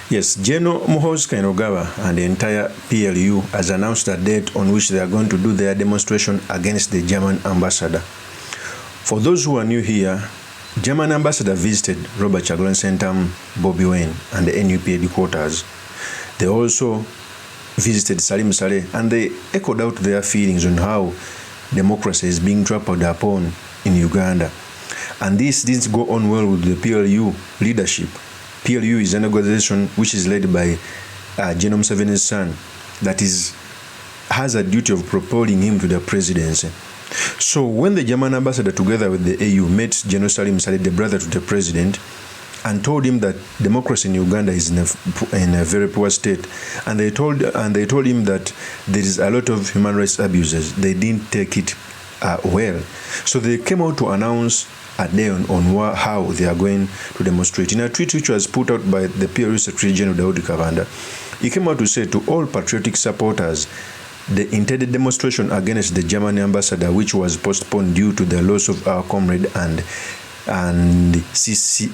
Yes, General MUHOOZI and the entire PLU has announced a date on which they are going to do their demonstration against the German ambassador. For those who are new here, German ambassador visited Robert Kyagulanyi Ssentamu, Bobi Wine, and the NUP headquarters. They also visited Salim Saleh, and they echoed out their feelings on how democracy is being trampled upon in Uganda. And this didn't go on well with the PLU leadership. PLU is an organization which is led by General Museveni's son that has a duty of propelling him to the presidency. So when the German ambassador together with the AU met General Salim Saleh, the brother to the president, and told him that democracy in Uganda is in a very poor state, and they told him that there is a lot of human rights abuses, they didn't take it well. So they came out to announce a day on how they are going to demonstrate. In a tweet which was put out by the PLU Secretary General DAUDI KABANDA, he came out to say to all patriotic supporters, the intended demonstration against the German ambassador, which was postponed due to the loss of our comrade and CC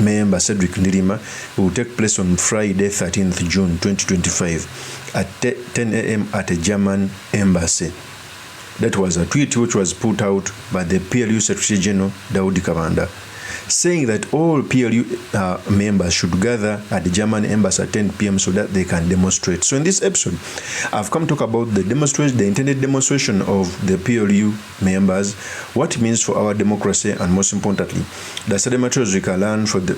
member Cedric Ndirima, will take place on Friday, 13th June 2025 at 10 a.m. at a German embassy. That was a tweet which was put out by the PLU Secretary General DAUDI KABANDA, saying that all PLU members should gather at the German embassy at 10 p.m. so that they can demonstrate. So in this episode, I've come to talk about the intended demonstration of the PLU members, what it means for our democracy, and most importantly, the study materials we can learn for the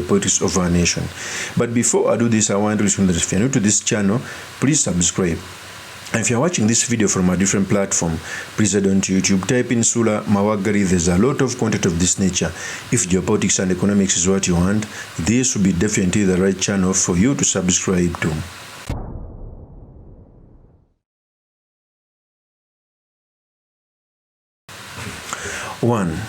politics of our nation. But before I do this, I want to listen that if you're new to this channel, please subscribe. And if you're watching this video from a different platform, please head on to YouTube, type in Sula Mawagari. There's a lot of content of this nature. If geopolitics and economics is what you want, this will be definitely the right channel for you to subscribe to. One,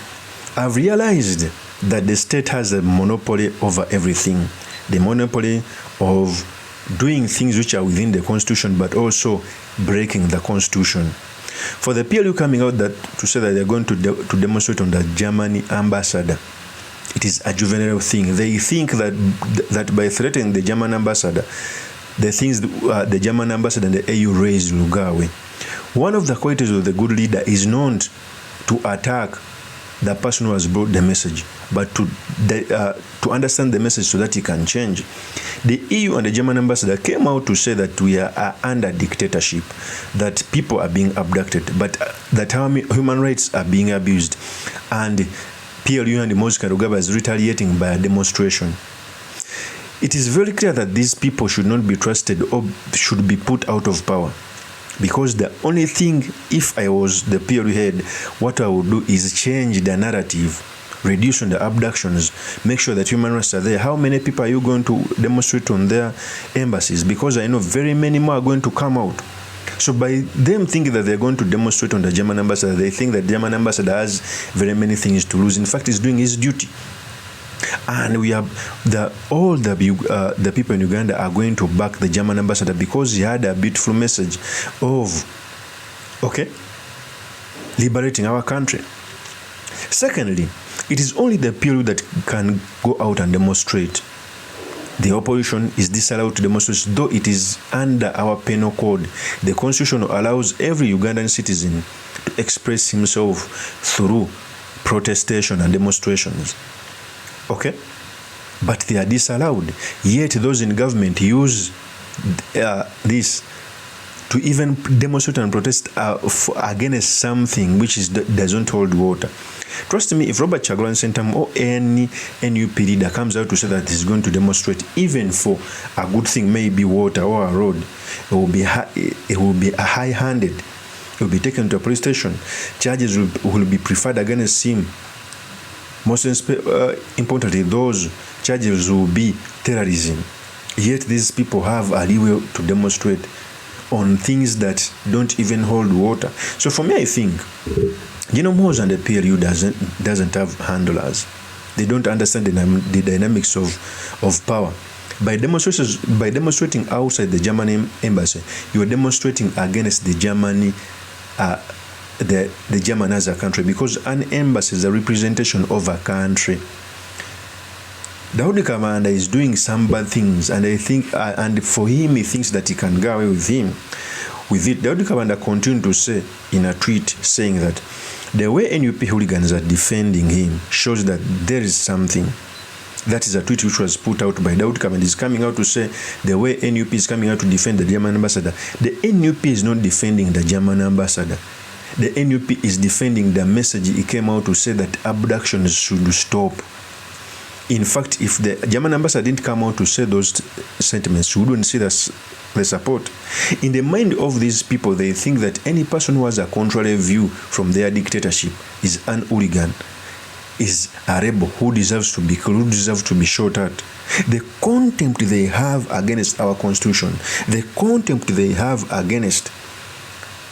I've realized that the state has a monopoly over everything. The monopoly of doing things which are within the constitution, but also breaking the constitution. For the PLU coming out to say that they're going to demonstrate on the German ambassador, it is a juvenile thing. They think that by threatening the German ambassador, the things the German ambassador and the AU raised will go away. One of the qualities of the good leader is not to attack the person who has brought the message, but to understand the message so that he can change. The EU and the German ambassador came out to say that we are under dictatorship, that people are being abducted, but that our human rights are being abused, and PLU and MUHOOZI Kainerugaba is retaliating by a demonstration. It is very clear that these people should not be trusted or should be put out of power. Because the only thing, if I was the PLU head, what I would do is change the narrative, reduce on the abductions, make sure that human rights are there. How many people are you going to demonstrate on their embassies? Because I know very many more are going to come out. So by them thinking that they're going to demonstrate on the German ambassador, they think that the German ambassador has very many things to lose. In fact, he's doing his duty. And we have all the people in Uganda are going to back the German ambassador because he had a beautiful message of, liberating our country. Secondly, it is only the PLU that can go out and demonstrate. The opposition is disallowed to demonstrate, though it is under our penal code. The constitution allows every Ugandan citizen to express himself through protestation and demonstrations. But they are disallowed. Yet those in government use this to even demonstrate and protest against something which doesn't hold water. Trust me, if Robert Kyagulanyi Ssentamu or any NUP leader comes out to say that he's going to demonstrate, even for a good thing, maybe water or a road, it will be high-handed. It will be taken to a police station. Charges will be preferred against him. Most importantly, those charges will be terrorism. Yet these people have a leeway to demonstrate on things that don't even hold water. So for me, I think, MUHOOZI and the PLU doesn't have handlers. They don't understand the dynamics of power. By demonstrating outside the German embassy, you are demonstrating against the Germany. The German as a country, because an embassy is a representation of a country. Daudi Kabanda is doing some bad things, and I think, and for him, he thinks that he can go away with him. With it, Daudi Kabanda continued to say in a tweet, saying that the way NUP hooligans are defending him shows that there is something. That is a tweet which was put out by Daudi Kabanda. Is coming out to say the way NUP is coming out to defend the German ambassador. The NUP is not defending the German ambassador. The NUP is defending the message he came out to say that abductions should stop. In fact, if the German ambassador didn't come out to say those sentiments, we wouldn't see the support. In the mind of these people, they think that any person who has a contrary view from their dictatorship is an hooligan, is a rebel who deserves to be killed, who deserves to be shot at. The contempt they have against our constitution, the contempt they have against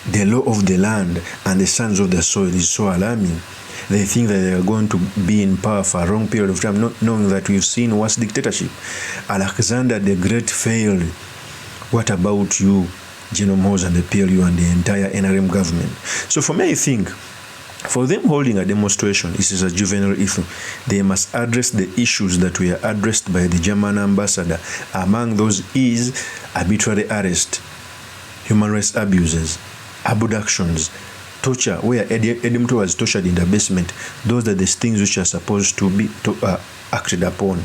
the law of the land and the sons of the soil is so alarming. They think that they are going to be in power for a long period of time, not knowing that we've seen worse dictatorship. Alexander the Great failed. What about you, General MUHOOZI and the PLU and the entire NRM government? So for me, I think for them holding a demonstration, this is a juvenile issue. They must address the issues that were addressed by the German ambassador. Among those is arbitrary arrest, human rights abuses, abductions, torture, where Edimto was tortured in the basement. Those are the things which are supposed to be acted upon.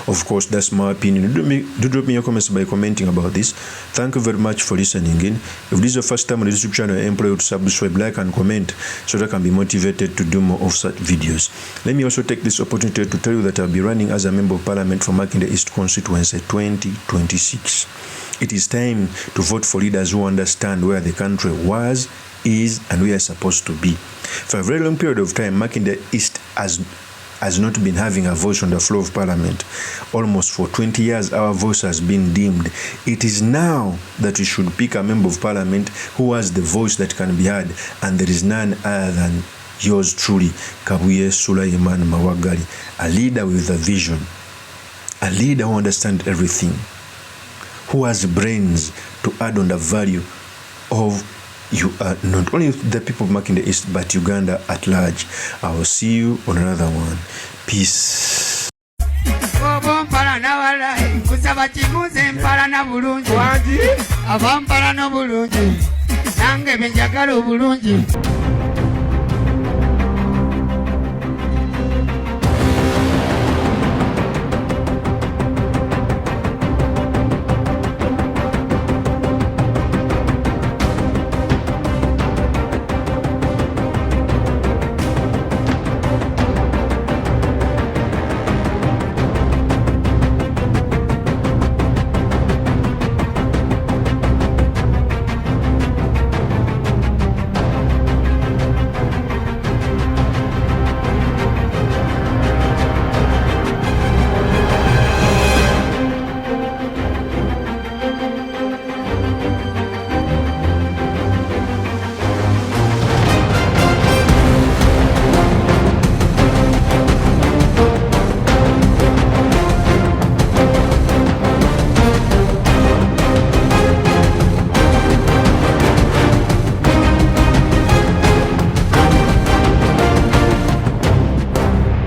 Of course, that's my opinion. Do drop me your comments by commenting about this. Thank you very much for listening in. If this is your first time on the YouTube channel, I implore you to subscribe, like, and comment so that I can be motivated to do more of such videos. Let me also take this opportunity to tell you that I'll be running as a member of parliament for Makinde East constituency 2026. It is time to vote for leaders who understand where the country was, is, and we are supposed to be. For a very long period of time, Makinde East has not been having a voice on the floor of parliament. Almost for 20 years, our voice has been dimmed. It is now that we should pick a member of parliament who has the voice that can be heard, and there is none other than yours truly, Kabuye Sulaiman Mawagali, a leader with a vision, a leader who understands everything, who has brains to add on the value of you are not only the people of Makinde East, but Uganda at large. I will see you on another one. Peace. Nange benjagala obulungi.